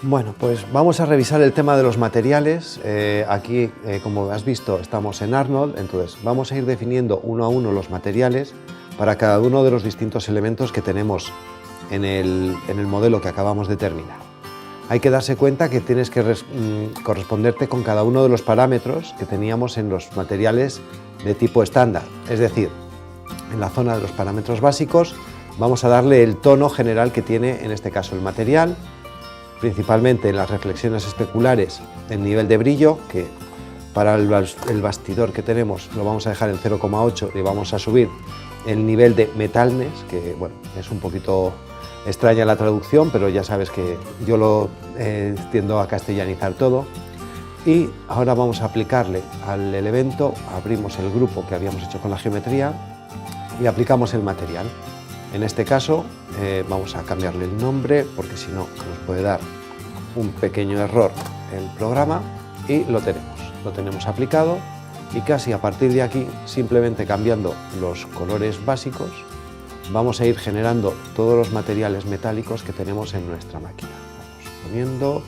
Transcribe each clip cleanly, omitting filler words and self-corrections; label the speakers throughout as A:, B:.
A: Bueno, pues vamos a revisar el tema de los materiales. Aquí, como has visto, estamos en Arnold, entonces vamos a ir definiendo uno a uno los materiales para cada uno de los distintos elementos que tenemos en el modelo que acabamos de terminar. Hay que darse cuenta que tienes que corresponderte con cada uno de los parámetros que teníamos en los materiales de tipo estándar, es decir, en la zona de los parámetros básicos vamos a darle el tono general que tiene en este caso el material, principalmente en las reflexiones especulares el nivel de brillo, que para el bastidor que tenemos lo vamos a dejar en 0,8 y vamos a subir el nivel de metalness, que bueno, es un poquito extraña la traducción, pero ya sabes que yo lo tiendo a castellanizar todo. Y ahora vamos a aplicarle al elemento, abrimos el grupo que habíamos hecho con la geometría y aplicamos el material. En este caso vamos a cambiarle el nombre porque si no nos puede dar un pequeño error el programa, y lo tenemos aplicado, y casi a partir de aquí, simplemente cambiando los colores básicos, vamos a ir generando todos los materiales metálicos que tenemos en nuestra máquina. Vamos poniendo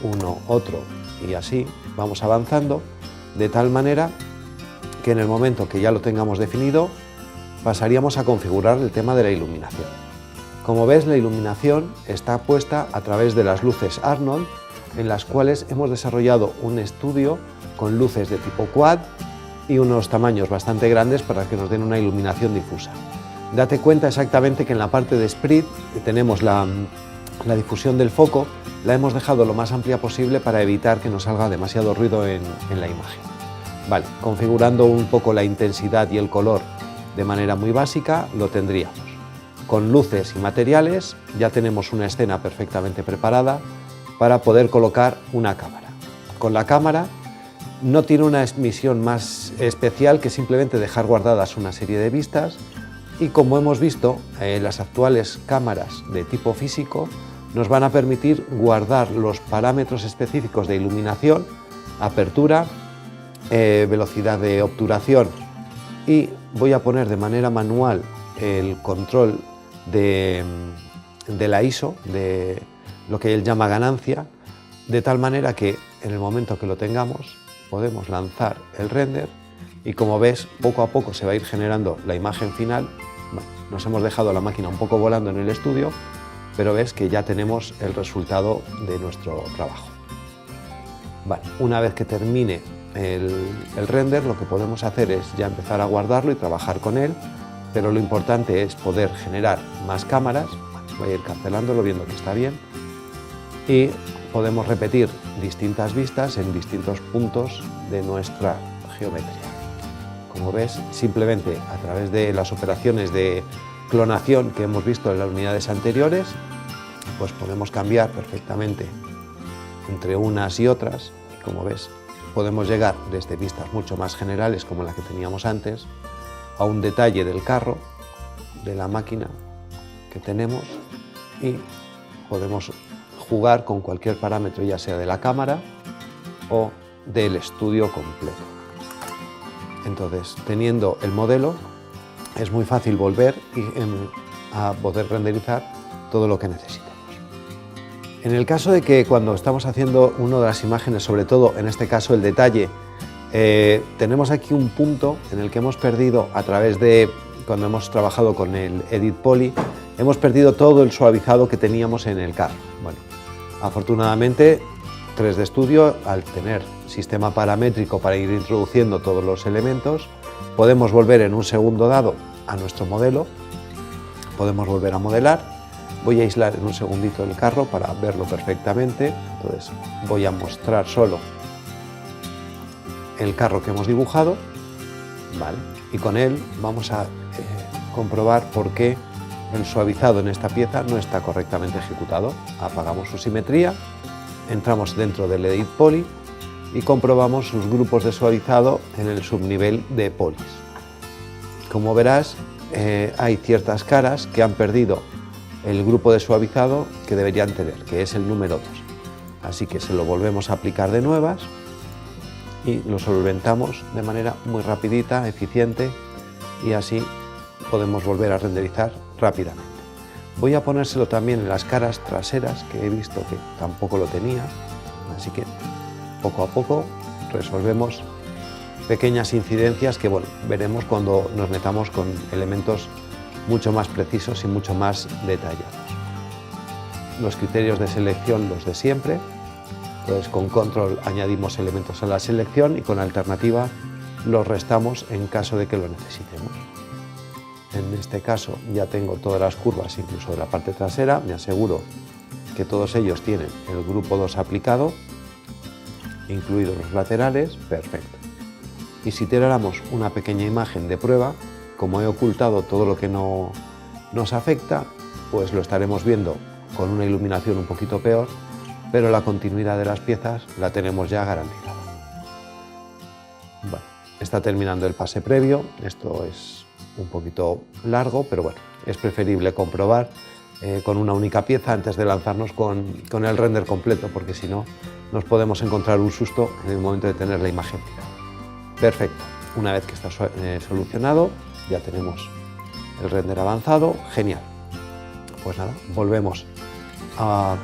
A: uno, otro, y así vamos avanzando de tal manera que en el momento que ya lo tengamos definido pasaríamos a configurar el tema de la iluminación. Como ves, la iluminación está puesta a través de las luces Arnold, en las cuales hemos desarrollado un estudio con luces de tipo quad y unos tamaños bastante grandes para que nos den una iluminación difusa. Date cuenta exactamente que en la parte de Sprit tenemos la difusión del foco, la hemos dejado lo más amplia posible para evitar que nos salga demasiado ruido en la imagen. Vale, configurando un poco la intensidad y el color de manera muy básica lo tendríamos. Con luces y materiales ya tenemos una escena perfectamente preparada para poder colocar una cámara. Con la cámara no tiene una misión más especial que simplemente dejar guardadas una serie de vistas, y como hemos visto, las actuales cámaras de tipo físico nos van a permitir guardar los parámetros específicos de iluminación, apertura, velocidad de obturación, y voy a poner de manera manual el control de la ISO, de lo que él llama ganancia, de tal manera que en el momento que lo tengamos podemos lanzar el render y, como ves, poco a poco se va a ir generando la imagen final. Bueno, nos hemos dejado la máquina un poco volando en el estudio, pero ves que ya tenemos el resultado de nuestro trabajo. Vale, una vez que termine el render, lo que podemos hacer es ya empezar a guardarlo y trabajar con él, pero lo importante es poder generar más cámaras. Voy a ir cancelándolo viendo que está bien, y podemos repetir distintas vistas en distintos puntos de nuestra geometría. Como ves, simplemente a través de las operaciones de clonación que hemos visto en las unidades anteriores, pues podemos cambiar perfectamente entre unas y otras, y como ves podemos llegar desde vistas mucho más generales como la que teníamos antes a un detalle del carro, de la máquina que tenemos, y podemos jugar con cualquier parámetro, ya sea de la cámara o del estudio completo. Entonces, teniendo el modelo, es muy fácil volver a poder renderizar todo lo que necesitemos. En el caso de que cuando estamos haciendo una de las imágenes, sobre todo en este caso el detalle, tenemos aquí un punto en el que hemos perdido, a través de cuando hemos trabajado con el Edit Poly, hemos perdido todo el suavizado que teníamos en el carro. Bueno, afortunadamente 3D Studio, al tener sistema paramétrico para ir introduciendo todos los elementos, podemos volver en un segundo dado a nuestro modelo, podemos volver a modelar. Voy a aislar en un segundito el carro para verlo perfectamente. Entonces voy a mostrar solo el carro que hemos dibujado, ¿vale? Y con él vamos a comprobar por qué el suavizado en esta pieza no está correctamente ejecutado. Apagamos su simetría, entramos dentro del Edit Poly y comprobamos sus grupos de suavizado en el subnivel de polis. Como verás, hay ciertas caras que han perdido el grupo de suavizado que deberían tener, que es el número 2. Así que se lo volvemos a aplicar de nuevas y lo solventamos de manera muy rapidita, eficiente, y así podemos volver a renderizar rápidamente. Voy a ponérselo también en las caras traseras, que he visto que tampoco lo tenía, así que poco a poco resolvemos pequeñas incidencias que, bueno, veremos cuando nos metamos con elementos mucho más precisos y mucho más detallados. Los criterios de selección, los de siempre. Entonces, con control añadimos elementos a la selección y con alternativa los restamos en caso de que lo necesitemos. En este caso ya tengo todas las curvas, incluso de la parte trasera. Me aseguro que todos ellos tienen el grupo 2 aplicado, incluidos los laterales. Perfecto. Y si tiráramos una pequeña imagen de prueba, como he ocultado todo lo que no nos afecta, pues lo estaremos viendo con una iluminación un poquito peor, pero la continuidad de las piezas la tenemos ya garantizada. Bueno, está terminando el pase previo. Esto es un poquito largo, pero bueno, es preferible comprobar con una única pieza antes de lanzarnos con el render completo, porque si no nos podemos encontrar un susto en el momento de tener la imagen tirada. Perfecto, una vez que está solucionado, ya tenemos el render avanzado. Genial. Pues nada, volvemos a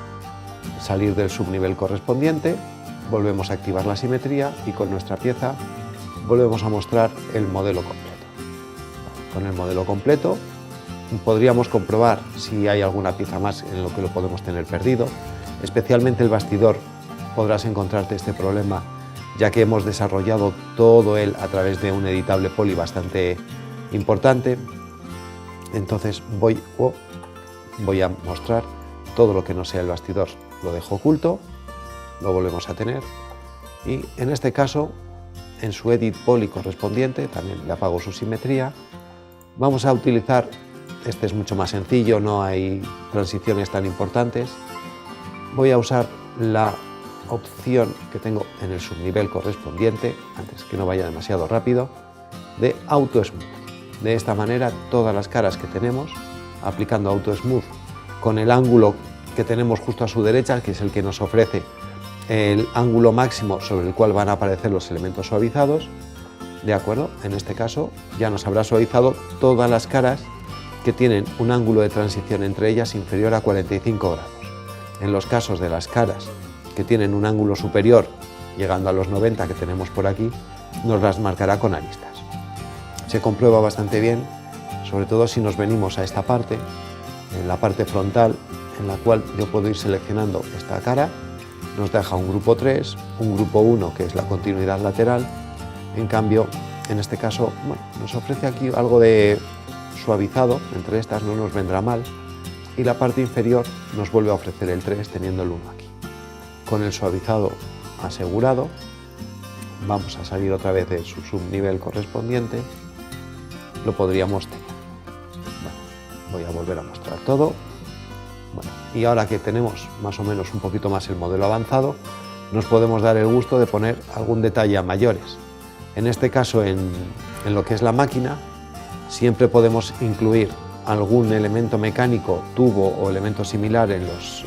A: salir del subnivel correspondiente, volvemos a activar la simetría y con nuestra pieza volvemos a mostrar el modelo completo. Con el modelo completo podríamos comprobar si hay alguna pieza más en lo que lo podemos tener perdido. Especialmente el bastidor podrás encontrarte este problema, ya que hemos desarrollado todo él a través de un editable poly bastante importante. Entonces voy a mostrar todo lo que no sea el bastidor, lo dejo oculto, lo volvemos a tener y en este caso en su edit poly correspondiente también le apago su simetría. Vamos a utilizar, este es mucho más sencillo, no hay transiciones tan importantes. Voy a usar la opción que tengo en el subnivel correspondiente, antes que no vaya demasiado rápido, de Auto Smooth. De esta manera todas las caras que tenemos, aplicando Auto Smooth con el ángulo que tenemos justo a su derecha, que es el que nos ofrece el ángulo máximo sobre el cual van a aparecer los elementos suavizados. De acuerdo, en este caso ya nos habrá suavizado todas las caras que tienen un ángulo de transición entre ellas inferior a 45 grados. En los casos de las caras que tienen un ángulo superior, llegando a los 90 que tenemos por aquí, nos las marcará con aristas. Se comprueba bastante bien, sobre todo si nos venimos a esta parte, en la parte frontal, en la cual yo puedo ir seleccionando esta cara. Nos deja un grupo 3, un grupo 1 que es la continuidad lateral. En cambio, en este caso, bueno, nos ofrece aquí algo de suavizado, entre estas no nos vendrá mal, y la parte inferior nos vuelve a ofrecer el 3 teniendo el 1 aquí. Con el suavizado asegurado, vamos a salir otra vez de su subnivel correspondiente, lo podríamos tener. Bueno, voy a volver a mostrar todo. Bueno, y ahora que tenemos más o menos un poquito más el modelo avanzado, nos podemos dar el gusto de poner algún detalle a mayores. En este caso, en lo que es la máquina, siempre podemos incluir algún elemento mecánico, tubo o elemento similar en los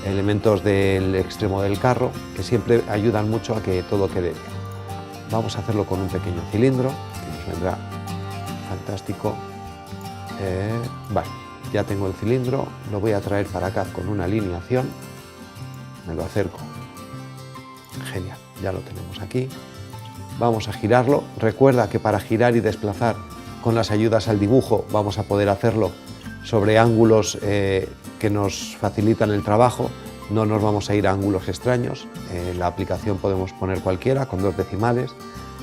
A: elementos del extremo del carro, que siempre ayudan mucho a que todo quede bien. Vamos a hacerlo con un pequeño cilindro, que nos vendrá fantástico. Vale, ya tengo el cilindro, lo voy a traer para acá con una alineación, me lo acerco. Genial, ya lo tenemos aquí. Vamos a girarlo. Recuerda que para girar y desplazar con las ayudas al dibujo vamos a poder hacerlo sobre ángulos que nos facilitan el trabajo. No nos vamos a ir a ángulos extraños. La aplicación podemos poner cualquiera con 2 decimales.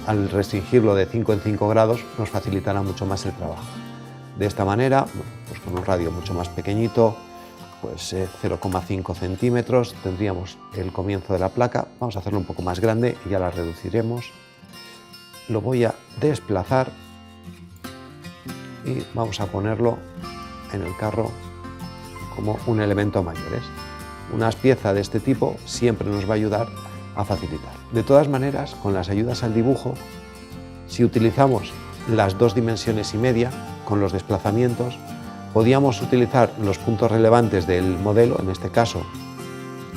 A: Al restringirlo de 5 en 5 grados nos facilitará mucho más el trabajo. De esta manera, pues con un radio mucho más pequeñito, pues 0,5 centímetros, tendríamos el comienzo de la placa. Vamos a hacerlo un poco más grande y ya la reduciremos. Lo voy a desplazar y vamos a ponerlo en el carro como un elemento mayores. Una pieza de este tipo siempre nos va a ayudar a facilitar. De todas maneras, con las ayudas al dibujo, si utilizamos las 2 dimensiones y media con los desplazamientos, podíamos utilizar los puntos relevantes del modelo. En este caso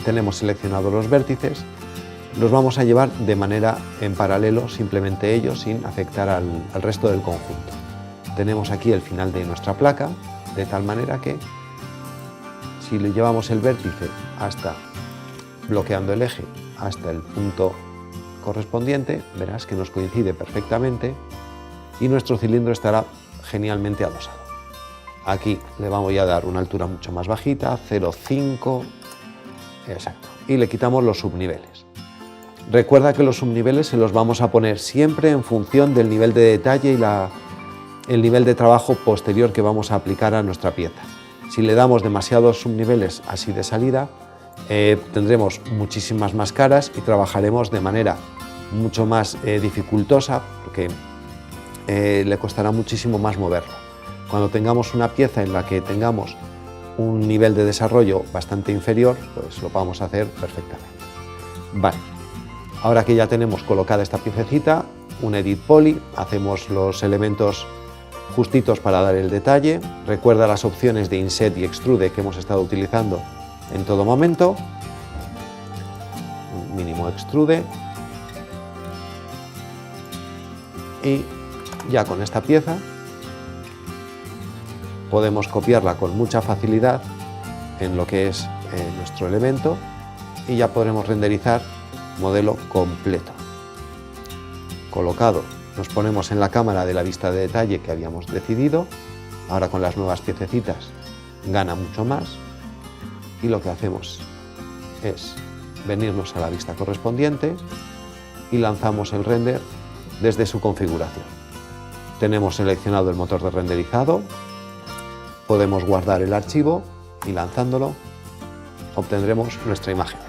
A: tenemos seleccionados los vértices, los vamos a llevar de manera en paralelo, simplemente ellos, sin afectar al resto del conjunto. Tenemos aquí el final de nuestra placa, de tal manera que Si le llevamos el vértice hasta, bloqueando el eje, hasta el punto correspondiente, verás que nos coincide perfectamente y nuestro cilindro estará genialmente adosado. Aquí le vamos a dar una altura mucho más bajita, 0,5, exacto, y le quitamos los subniveles. Recuerda que los subniveles se los vamos a poner siempre en función del nivel de detalle y el nivel de trabajo posterior que vamos a aplicar a nuestra pieza. Si le damos demasiados subniveles así de salida, tendremos muchísimas más caras y trabajaremos de manera mucho más dificultosa, porque le costará muchísimo más moverlo. Cuando tengamos una pieza en la que tengamos un nivel de desarrollo bastante inferior, pues lo vamos a hacer perfectamente. Vale, ahora que ya tenemos colocada esta piececita, un Edit Poly, hacemos los elementos justitos para dar el detalle. Recuerda las opciones de Inset y Extrude que hemos estado utilizando en todo momento. Un mínimo Extrude. Y ya con esta pieza podemos copiarla con mucha facilidad en lo que es nuestro elemento y ya podremos renderizar modelo completo. Colocado, nos ponemos en la cámara de la vista de detalle que habíamos decidido. Ahora con las nuevas piececitas gana mucho más y lo que hacemos es venirnos a la vista correspondiente y lanzamos el render desde su configuración. Tenemos seleccionado el motor de renderizado, podemos guardar el archivo y lanzándolo obtendremos nuestra imagen.